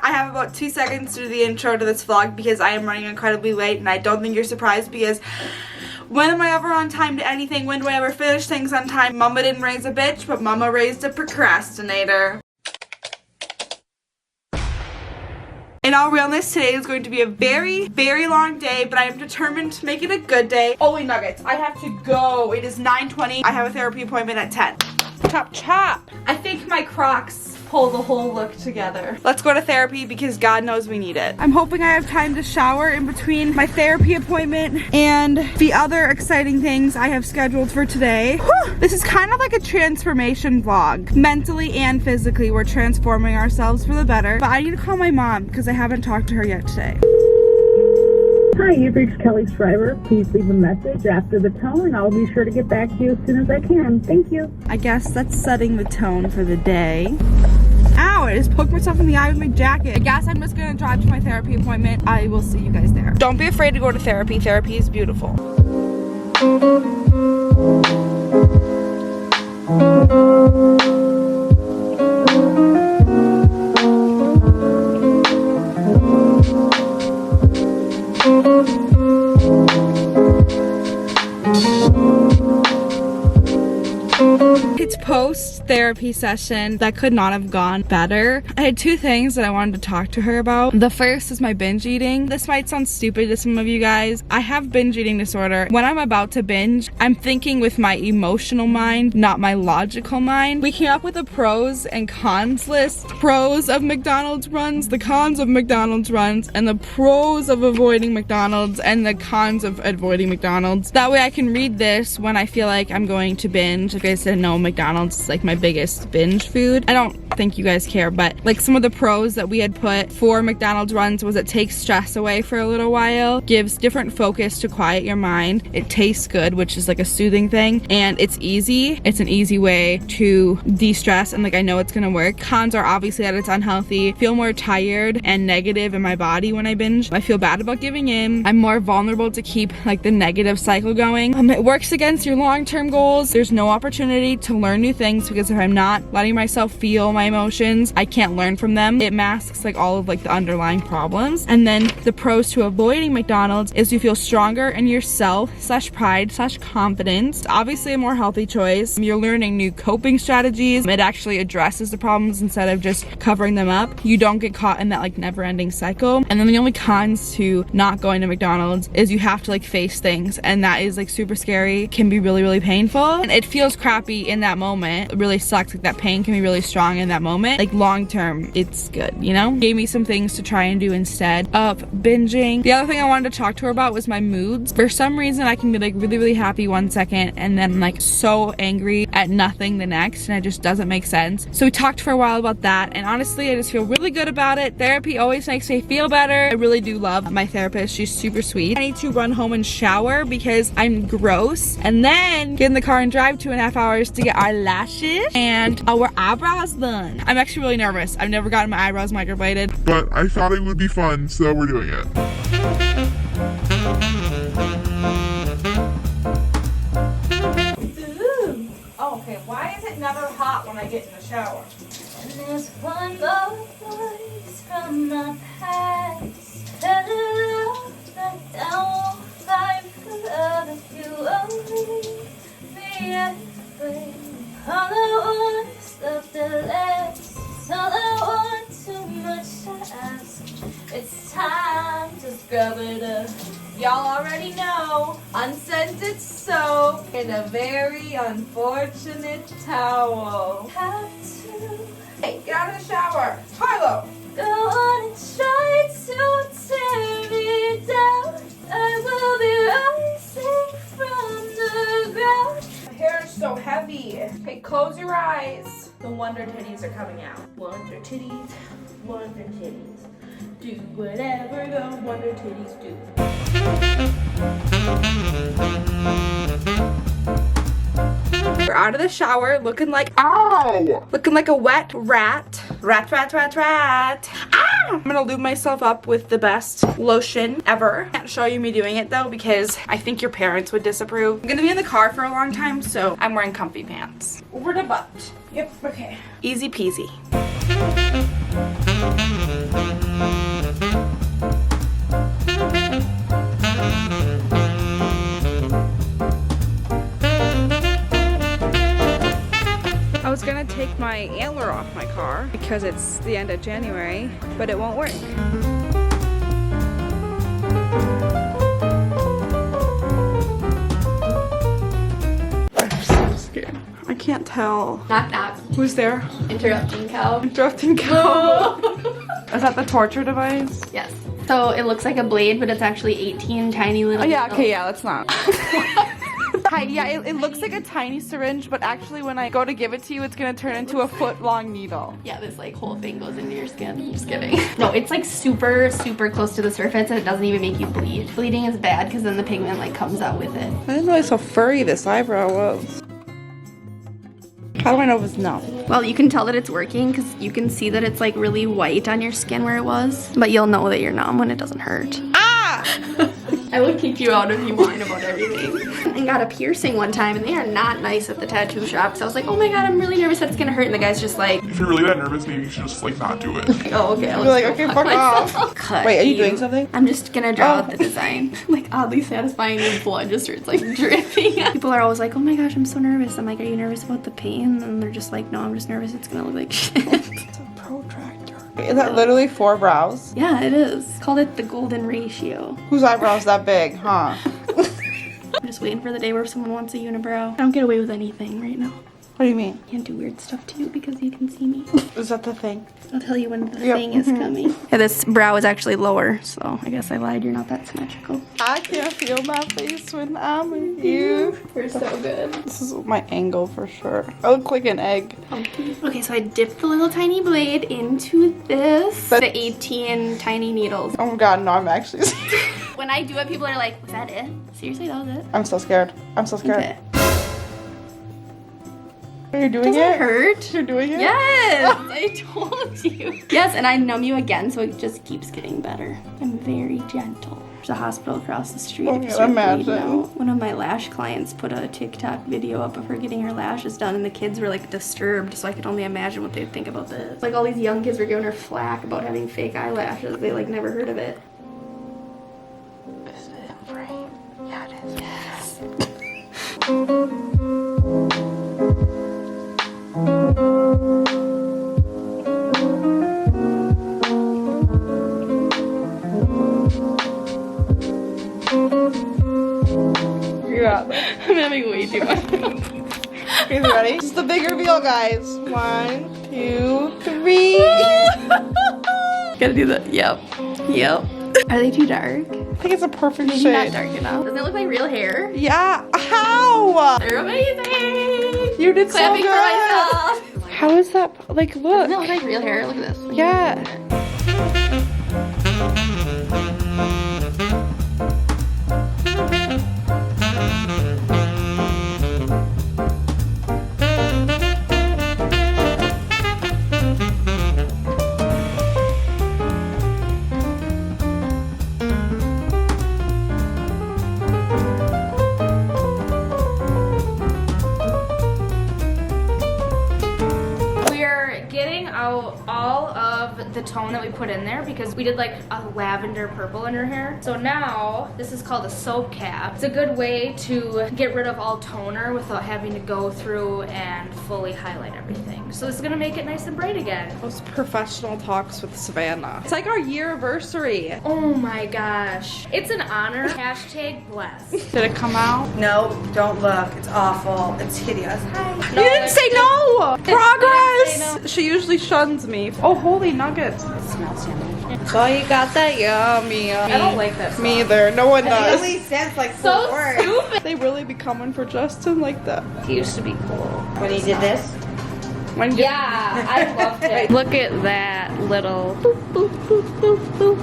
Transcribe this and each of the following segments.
I have about 2 seconds to do the intro to this vlog because I am running incredibly late, and I don't think you're surprised because when am I ever on time to anything? When do I ever finish things on time? Mama didn't raise a bitch, but Mama raised a procrastinator. In all realness, today is going to be a very, very long day, but I am determined to make it a good day. Holy nuggets, I have to go. It is 9:20. I have a therapy appointment at 10. Chop, chop. I think my Crocs pull the whole look together. Let's go to therapy because God knows we need it. I'm hoping I have time to shower in between my therapy appointment and the other exciting things I have scheduled for today. Whew. This is kind of like a transformation vlog. Mentally and physically, we're transforming ourselves for the better. But I need to call my mom because I haven't talked to her yet today. Hi, you've reached Kelly Schreiber. Please leave a message after the tone and I'll be sure to get back to you as soon as I can. Thank you. I guess that's setting the tone for the day. Ow, I just poked myself in the eye with my jacket. I guess I'm just gonna drive to my therapy appointment. I will see you guys there. Don't be afraid to go to therapy. Therapy is beautiful. It's post-therapy session. That could not have gone better. I had 2 things that I wanted to talk to her about. The first is my binge eating. This might sound stupid to some of you guys. I have binge eating disorder. When I'm about to binge, I'm thinking with my emotional mind, not my logical mind. We came up with a pros and cons list. Pros of McDonald's runs, the cons of McDonald's runs, and the pros of avoiding McDonald's and the cons of avoiding McDonald's. That way I can read this when I feel like I'm going to binge. If you guys didn't know, McDonald's is like my biggest binge food. I don't think you guys care, but like some of the pros that we had put for McDonald's runs was it takes stress away for a little while, gives different focus to quiet your mind, it tastes good, which is like a soothing thing, and it's easy. It's an easy way to de-stress, and like I know it's gonna work. Cons are obviously that it's unhealthy, feel more tired and negative in my body when I binge. I feel bad about giving in. I'm more vulnerable to keep like the negative cycle going. It works against your long-term goals. There's no opportunity to learn new things because if I'm not letting myself feel my emotions, I can't learn from them. It masks like all of like the underlying problems. And then the pros to avoiding McDonald's is you feel stronger in yourself / pride / confidence. It's obviously a more healthy choice. You're learning new coping strategies. It actually addresses the problems instead of just covering them up. You don't get caught in that like never-ending cycle. And then the only cons to not going to McDonald's is you have to like face things, and that is like super scary, can be really, really painful, and it feels crappy in that moment. It really sucks. Like that pain can be really strong in that moment. Like long term, it's good, you know? Gave me some things to try and do instead of binging. The other thing I wanted to talk to her about was my moods. For some reason, I can be like really, really happy one second and then like so angry at nothing the next, and it just doesn't make sense. So we talked for a while about that, and honestly, I just feel really good about it. Therapy always makes me feel better. I really do love my therapist. She's super sweet. I need to run home and shower because I'm gross, and then get in the car and drive 2.5 hours to get our lashes and our eyebrows done. I'm actually really nervous. I've never gotten my eyebrows microbladed, but I thought it would be fun, so we're doing it. Ooh. Oh, okay, why is it never hot when I get in the shower? And there's one more voice from my past. Tell the love that I won't fight for love if you only me anyway. All I want is love that lasts. All I want, too much to ask. It's time to scrub it up. Y'all already know, unscented soap in a very unfortunate towel. Have to Hey, get out of the shower. Harlow. go on and try to tear me down. I will be rising from the ground. My hair is so heavy. Hey, close your eyes. The wonder titties are coming out. Wonder titties, wonder titties. Do whatever the wonder titties do. We're out of the shower looking like looking like a wet rat. Rat. Ah! I'm gonna lube myself up with the best lotion ever. Can't show you me doing it though because I think your parents would disapprove. I'm gonna be in the car for a long time, so I'm wearing comfy pants. Over the butt. Yep, okay. Easy peasy. because it's the end of January, but it won't work. I'm so scared. I can't tell. Knock knock. Who's there? Interrupting cow. Interrupting cow. Is that the torture device? Yes. So it looks like a blade, but it's actually 18 tiny little. Oh yeah, needles. okay, yeah, that's not. Yeah, it looks like a tiny syringe, but actually when I go to give it to you, it's gonna turn into a foot-long needle. Yeah, this like whole thing goes into your skin. I'm just kidding. No, it's like super, super close to the surface and it doesn't even make you bleed. Bleeding is bad because then the pigment like comes out with it. I didn't realize how furry this eyebrow was. How do I know if it's numb? Well, you can tell that it's working because you can see that it's like really white on your skin where it was. But you'll know that you're numb when it doesn't hurt. Ah! I would kick you out if you whine about everything. I got a piercing one time and they are not nice at the tattoo shop. So I was like, oh my god, I'm really nervous that it's gonna hurt. And the guy's just like, If you're really that nervous, maybe you should just like not do it. oh, okay. I'll You're like, just go okay, fuck myself. off. Cut Wait, are you doing something? I'm just gonna draw out the design. Like oddly satisfying and blood just starts like dripping. People are always like, oh my gosh, I'm so nervous. I'm like, are you nervous about the pain? And they're just like, no, I'm just nervous. It's gonna look like shit. It's a protractor. Is that literally 4 brows? Yeah, it is. Called it the golden ratio. Whose eyebrow's that big, huh? I'm just waiting for the day where someone wants a unibrow. I don't get away with anything right now. What do you mean? I can't do weird stuff to you because you can see me. Is that the thing? I'll tell you when the thing is coming. Yeah, this brow is actually lower, so I guess I lied. You're not that symmetrical. I can feel my face when I'm with you. We're so good. This is my angle for sure. I look like an egg. Okay, so I dipped the little tiny blade into this. The 18 tiny needles. Oh my god, no, I'm actually When I do it, people are like, was that it? Seriously, that was it? I'm so scared. I'm so scared. Okay. Are you doing Does it it? hurt? You're doing it? Yes, I told you. Yes, and I numb you again, so it just keeps getting better. I'm very gentle. There's a hospital across the street. Oh, if you yeah, start bleeding imagine. out. One of my lash clients put a TikTok video up of her getting her lashes done, and the kids were like disturbed, so I could only imagine what they'd think about this. Like all these young kids were giving her flack about having fake eyelashes. They like never heard of it. Is it in frame? Yeah, it is. Yes. Yeah. I'm having way too much. Okay, you ready? This is the big reveal, guys. 1, 2, 3. Gotta do that. Yep. Yep. Are they too dark? I think it's a perfect Maybe shade. not dark enough. Doesn't it look like real hair? Yeah. How? They're amazing. You did Clapping so for good. myself. How is that? Like, look. Doesn't it look like real hair? Look at this. Yeah. We're getting out all of the tone that we put in there because we did like a lavender purple in her hair. So now this is called a soap cap. It's a good way to get rid of all toner without having to go through and fully highlight everything. So this is gonna make it nice and bright again. Those professional talks with Savannah. It's like our year anniversary. Oh my gosh. It's an honor. Hashtag blessed. Did it come out? No, don't look. It's awful. It's hideous. Hi. You didn't say no! Progress! Say no. She usually shuns me. Oh, holy nuggets. It smells yummy. So you got that yummy. I don't like that song. Me either. No one It does. only says like 4 So words. stupid. They really be coming for Justin like that. He used to be cool. When he did this, When Yeah, I loved it. Look at that little boop, boop, boop, boop, boop.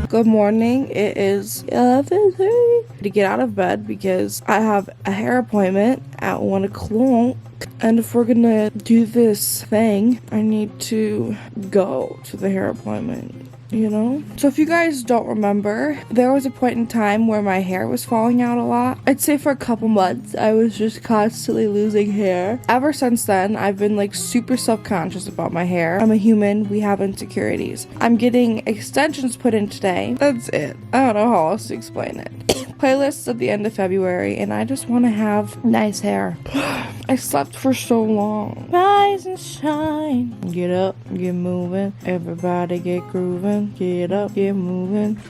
Good morning. It is 11:30 to get out of bed because I have a hair appointment at 1 o'clock. And if we're gonna do this thing, I need to go to the hair appointment you know? So if you guys don't remember, there was a point in time where my hair was falling out a lot. I'd say for a couple months, I was just constantly losing hair. Ever since then, I've been like super self-conscious about my hair. I'm a human, we have insecurities. I'm getting extensions put in today. That's it. I don't know how else to explain it. Playlists at the end of February, and I just want to have nice hair. I slept for so long. Rise and shine. Get up, get moving. Everybody get grooving. Get up, get moving.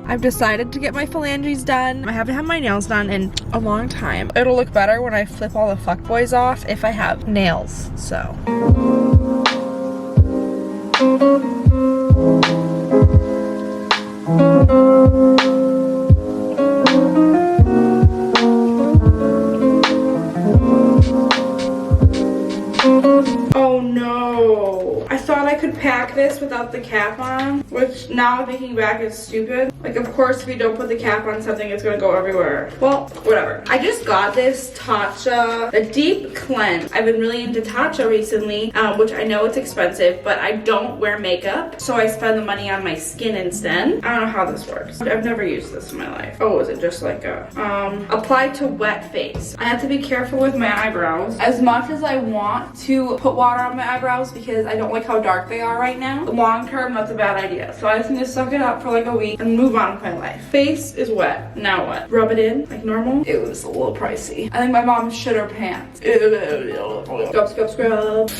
I've decided to get my phalanges done. I haven't had my nails done in a long time. It'll look better when I flip all the fuckboys off if I have nails, so. Oh no. I thought I could pack this without the cap on, which now thinking back is stupid. Like, of course, if you don't put the cap on something, it's gonna go everywhere. Well, whatever. I just got this Tatcha, a deep cleanse. I've been really into Tatcha recently, which I know it's expensive, but I don't wear makeup, so I spend the money on my skin instead. I don't know how this works. I've never used this in my life. Oh, is it just like a, apply to wet face. I have to be careful with my eyebrows. As much as I want to put water on my eyebrows because I don't like how dark they are right now, long term, that's a bad idea. So I just need to suck it up for like a week and move on with my life. Face is wet. Now what? Rub it in like normal? It was a little pricey. I think my mom shit her pants. Scrub, scrub, scrub.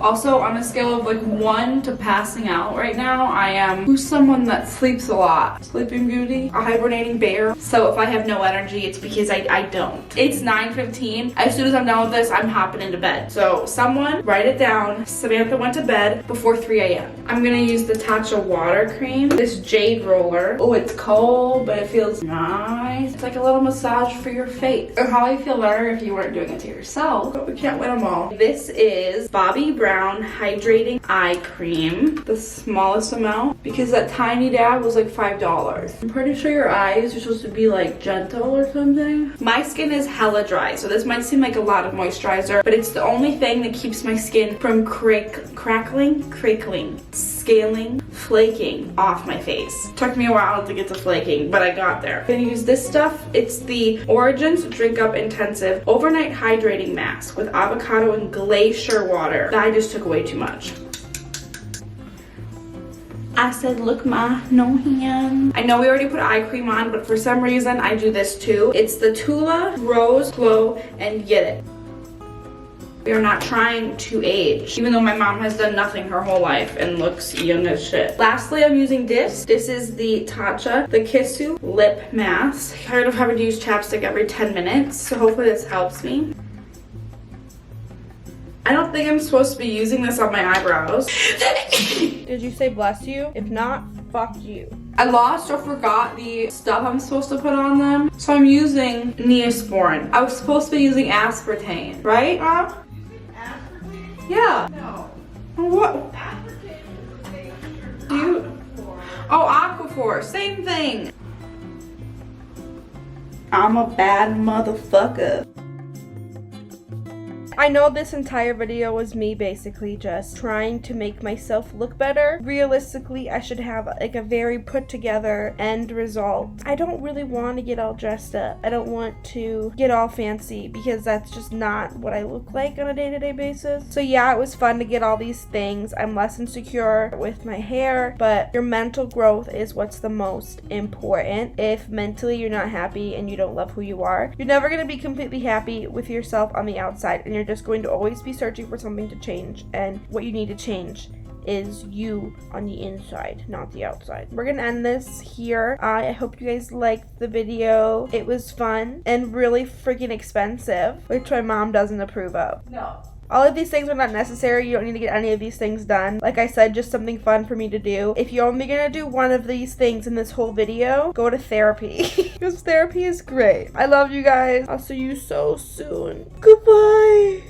Also, on a scale of like 1 to passing out right now, I am who's someone that sleeps a lot. Sleeping Beauty, a hibernating bear. So if I have no energy, it's because I don't. It's 9:15. As soon as I'm done with this, I'm hopping into bed. So someone write it down. Samantha went to bed before 3 a.m. I'm gonna use the Tatcha water cream. This jade roller. Oh, it's cold, but it feels nice. It's like a little massage for your face. It'd probably feel better if you weren't doing it to yourself, but we can't win them all. This is Bobbi Brown hydrating eye cream, the smallest amount, because that tiny dab was like $5. I'm pretty sure your eyes are supposed to be like gentle or something. My skin is hella dry, so this might seem like a lot of moisturizer, but it's the only thing that keeps my skin from crackling, scaling, flaking off my face. Took me a while to get to flaking, but I got there. I'm gonna use this stuff. It's the Origins Drink Up Intensive Overnight Hydrating Mask with avocado and glacier water. I just took away too much. I said, look, ma, no hand. I know we already put eye cream on, but for some reason I do this too. It's the Tula, Rose, Glow, and Get It. We are not trying to age, even though my mom has done nothing her whole life and looks young as shit. Lastly, I'm using this. This is the Tatcha, the Kissu Lip Mask. I kind of having to use chapstick every 10 minutes, so hopefully this helps me. I don't think I'm supposed to be using this on my eyebrows. Did you say bless you? If not, fuck you. I lost or forgot the stuff I'm supposed to put on them, so I'm using Neosporin. I was supposed to be using aspartame, right, Mom? Aspartame? Yeah. No. What? Aspartame is you? Oh, Aquaphor, same thing. I'm a bad motherfucker. I know this entire video was me basically just trying to make myself look better. Realistically, I should have like a very put together end result. I don't really want to get all dressed up. I don't want to get all fancy because that's just not what I look like on a day-to-day basis. So yeah, it was fun to get all these things. I'm less insecure with my hair, but your mental growth is what's the most important. If mentally you're not happy and you don't love who you are, you're never going to be completely happy with yourself on the outside, and you're just going to always be searching for something to change, and what you need to change is you on the inside, not the outside. We're gonna end this here. I hope you guys liked the video. It was fun and really freaking expensive, which my mom doesn't approve of. No. All of these things are not necessary. You don't need to get any of these things done. Like I said, just something fun for me to do. If you're only gonna do one of these things in this whole video, go to therapy. Because therapy is great. I love you guys. I'll see you so soon. Goodbye.